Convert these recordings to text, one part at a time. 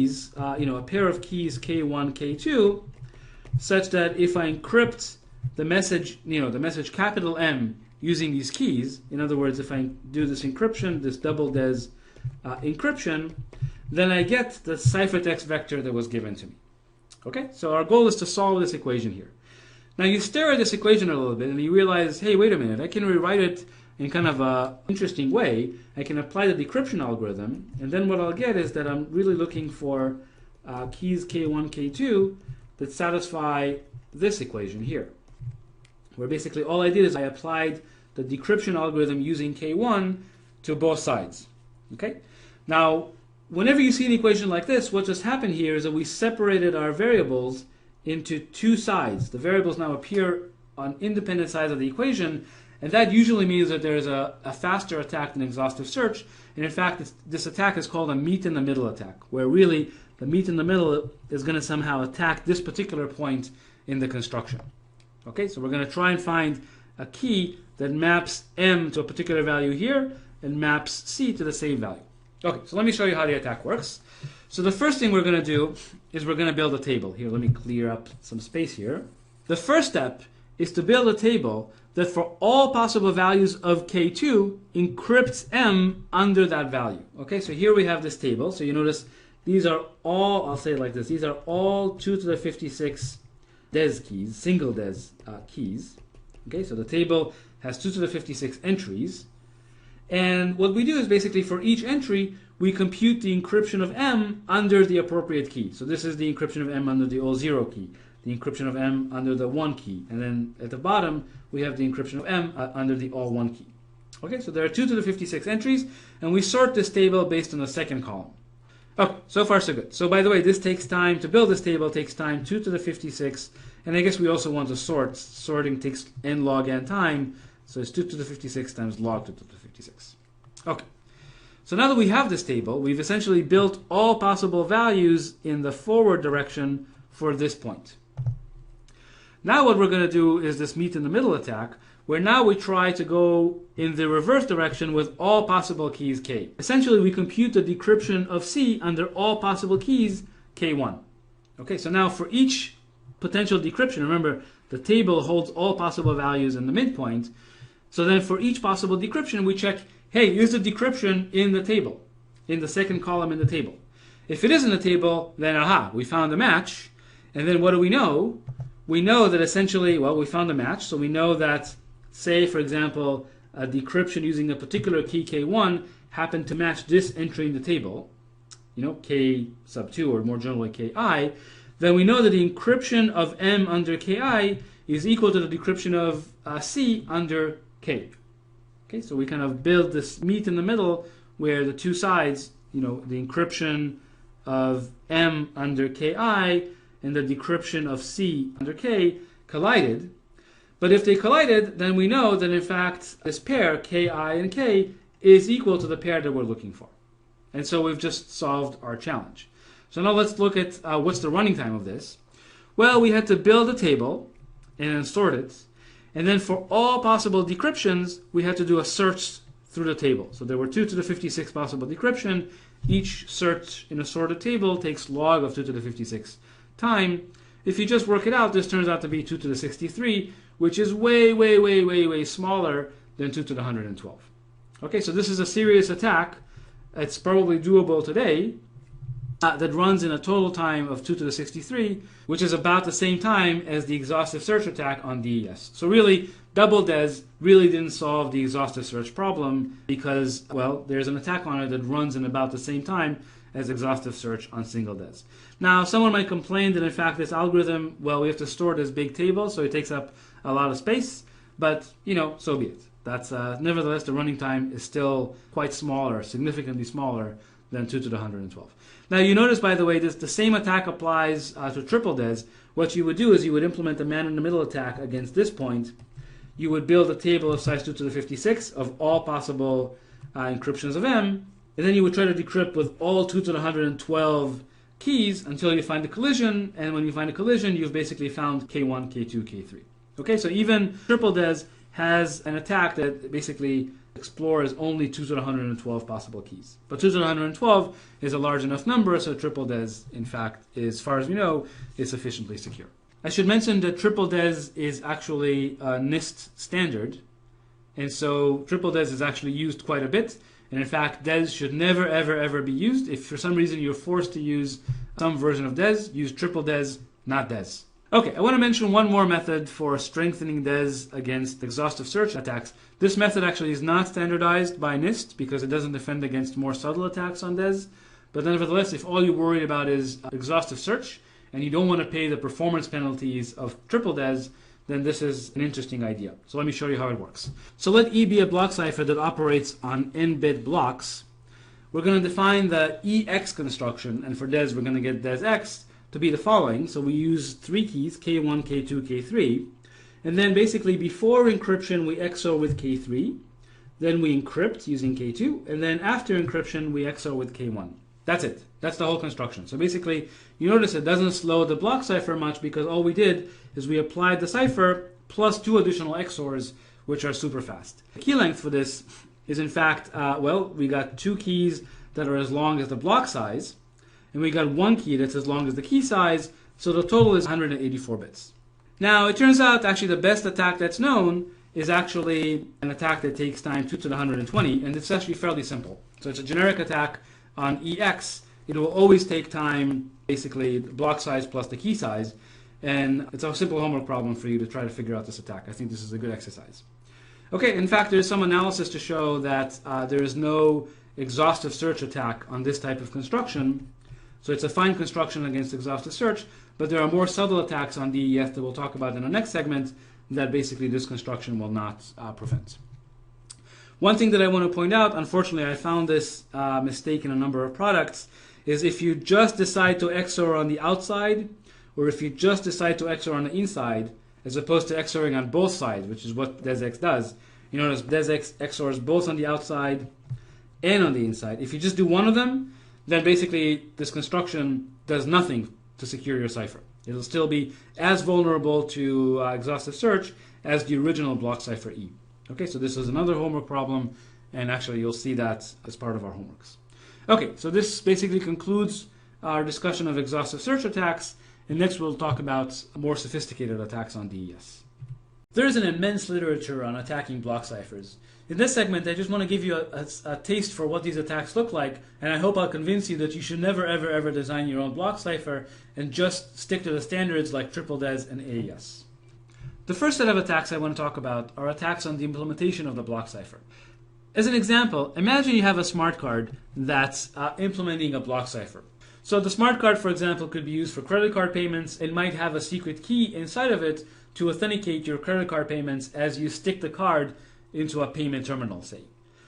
keys, a pair of keys K1, K2, such that if I encrypt the message, the message capital M using these keys, in other words, if I do this encryption, this double des encryption, then I get the ciphertext vector that was given to me. Okay, so our goal is to solve this equation here. Now you stare at this equation a little bit and you realize, hey, wait a minute, I can rewrite it in kind of an interesting way. I can apply the decryption algorithm, and then what I'll get is that I'm really looking for keys K1, K2 that satisfy this equation here, where basically all I did is I applied the decryption algorithm using K1 to both sides. Okay? Now, whenever you see an equation like this, what just happened here is that we separated our variables into two sides. The variables now appear on independent sides of the equation, and that usually means that there's a faster attack than exhaustive search. And in fact, this attack is called a meet-in-the-middle attack, where really the meet in the middle is going to somehow attack this particular point in the construction. Okay, so we're going to try and find a key that maps M to a particular value here and maps C to the same value. Okay, so let me show you how the attack works. So the first thing we're going to do is we're going to build a table. Here, let me clear up some space here. The first step is to build a table that for all possible values of K2 encrypts M under that value. Okay, so here we have this table. So you notice these are all, I'll say it like this, these are all 2 to the 56 des keys, single des keys. Okay, so the table has 2 to the 56 entries. And what we do is basically for each entry, we compute the encryption of M under the appropriate key. So this is the encryption of M under the all 0 key, the encryption of M under the 1 key, and then at the bottom, we have the encryption of M under the all 1 key. Okay, so there are 2 to the 56 entries, and we sort this table based on the second column. Okay, so far so good. So by the way, this takes time to build this table, takes time 2 to the 56, and I guess we also want to sort. Sorting takes n log n time, so it's 2 to the 56 times log 2 to the 56. Okay, so now that we have this table, we've essentially built all possible values in the forward direction for this point. Now what we're going to do is this meet in the middle attack, where now we try to go in the reverse direction with all possible keys K. Essentially, we compute the decryption of C under all possible keys K1. Okay, so now for each potential decryption, remember the table holds all possible values in the midpoint. So then for each possible decryption, we check, hey, is the decryption in the table, in the second column in the table? If it is in the table, then aha, we found a match. And then what do we know? We know that essentially, well, we found a match. So we know that, say, for example, a decryption using a particular key K1 happened to match this entry in the table, K sub 2 or more generally Ki, then we know that the encryption of M under Ki is equal to the decryption of C under K. Okay, so we kind of build this meet in the middle where the two sides, the encryption of M under Ki and the decryption of C under K collided. But if they collided, then we know that in fact this pair, Ki and K, is equal to the pair that we're looking for. And so we've just solved our challenge. So now let's look at what's the running time of this. Well, we had to build a table and then sort it. And then for all possible decryptions, we had to do a search through the table. So there were 2 to the 56 possible decryption. Each search in a sorted table takes log of 2 to the 56 time. If you just work it out, this turns out to be 2 to the 63, which is way, way, way, way, way smaller than 2 to the 112. Okay, so this is a serious attack. It's probably doable today. That runs in a total time of 2 to the 63, which is about the same time as the exhaustive search attack on DES. So really, double des really didn't solve the exhaustive search problem because, well, there's an attack on it that runs in about the same time as exhaustive search on single des. Now, someone might complain that in fact this algorithm, well, we have to store this big table, so it takes up a lot of space, but, so be it. That's nevertheless, the running time is still quite smaller, significantly smaller than 2 to the 112. Now you notice, by the way, the same attack applies to triple des. What you would do is you would implement a man-in-the-middle attack against this point. You would build a table of size 2 to the 56 of all possible encryptions of M, and then you would try to decrypt with all 2 to the 112 keys until you find a collision, and when you find a collision, you've basically found K1, K2, K3. Okay, so even triple des has an attack that basically explores only 2 to the 112 possible keys. But 2 to the 112 is a large enough number, so triple DES, in fact, is, as far as we know, is sufficiently secure. I should mention that triple DES is actually a NIST standard, and so triple DES is actually used quite a bit. And in fact, DES should never, ever, ever be used. If for some reason you're forced to use some version of DES, use triple DES, not DES. Okay, I want to mention one more method for strengthening DES against exhaustive search attacks. This method actually is not standardized by NIST because it doesn't defend against more subtle attacks on DES. But nevertheless, if all you're worried about is exhaustive search and you don't want to pay the performance penalties of triple DES, then this is an interesting idea. So let me show you how it works. So let E be a block cipher that operates on n-bit blocks. We're going to define the EX construction, and for DES we're going to get DESX to be the following. So we use 3 keys, K1, K2, K3, and then basically before encryption we XOR with K3, then we encrypt using K2, and then after encryption we XOR with K1. That's it. That's the whole construction. So basically, you notice it doesn't slow the block cipher much because all we did is we applied the cipher plus 2 additional XORs, which are super fast. The key length for this is in fact, we got 2 keys that are as long as the block size, and we got 1 key that's as long as the key size, so the total is 184 bits. Now, it turns out actually the best attack that's known is actually an attack that takes time 2 to the 120, and it's actually fairly simple. So it's a generic attack on EX. It will always take time, basically the block size plus the key size, and it's a simple homework problem for you to try to figure out this attack. I think this is a good exercise. Okay, in fact, there's some analysis to show that there is no exhaustive search attack on this type of construction. So it's a fine construction against exhaustive search, but there are more subtle attacks on DES that we'll talk about in the next segment that basically this construction will not prevent. One thing that I want to point out, unfortunately I found this mistake in a number of products, is if you just decide to XOR on the outside, or if you just decide to XOR on the inside, as opposed to XORing on both sides, which is what DESX does. You notice DESX XORs both on the outside and on the inside. If you just do one of them, then basically this construction does nothing to secure your cipher. It'll still be as vulnerable to exhaustive search as the original block cipher E. Okay, so this is another homework problem, and actually you'll see that as part of our homeworks. Okay, so this basically concludes our discussion of exhaustive search attacks, and next we'll talk about more sophisticated attacks on DES. There is an immense literature on attacking block ciphers. In this segment, I just want to give you a taste for what these attacks look like, and I hope I'll convince you that you should never, ever, ever design your own block cipher and just stick to the standards like triple DES and AES. The first set of attacks I want to talk about are attacks on the implementation of the block cipher. As an example, imagine you have a smart card that's implementing a block cipher. So the smart card, for example, could be used for credit card payments. It might have a secret key inside of it to authenticate your credit card payments as you stick the card into a payment terminal, say.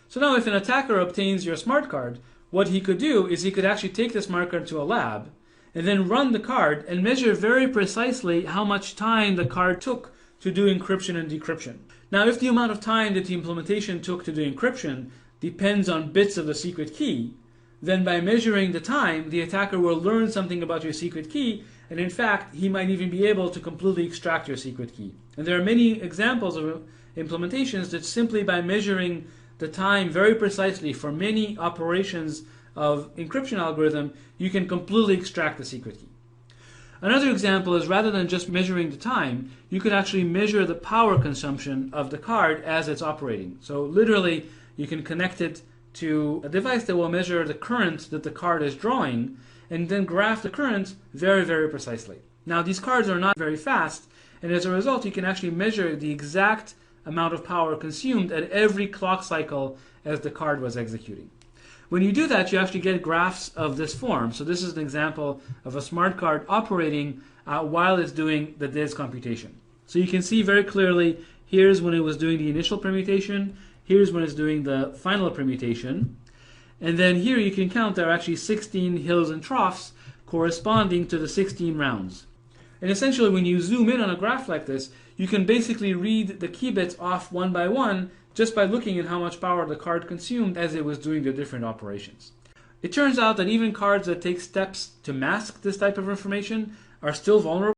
So now if an attacker obtains your smart card, what he could do is he could actually take the smart card to a lab and then run the card and measure very precisely how much time the card took to do encryption and decryption. Now, if the amount of time that the implementation took to do encryption depends on bits of the secret key, then by measuring the time, the attacker will learn something about your secret key, and in fact, he might even be able to completely extract your secret key. And there are many examples of implementations that simply by measuring the time very precisely for many operations of encryption algorithm, you can completely extract the secret key. Another example is rather than just measuring the time, you could actually measure the power consumption of the card as it's operating. So literally, you can connect it to a device that will measure the current that the card is drawing and then graph the current very, very precisely. Now, these cards are not very fast, and as a result, you can actually measure the exact amount of power consumed at every clock cycle as the card was executing. When you do that, you actually get graphs of this form. So this is an example of a smart card operating while it's doing the DES computation. So you can see very clearly, here's when it was doing the initial permutation, here's when it's doing the final permutation, and then here you can count there are actually 16 hills and troughs corresponding to the 16 rounds. And essentially when you zoom in on a graph like this, you can basically read the key bits off one by one just by looking at how much power the card consumed as it was doing the different operations. It turns out that even cards that take steps to mask this type of information are still vulnerable.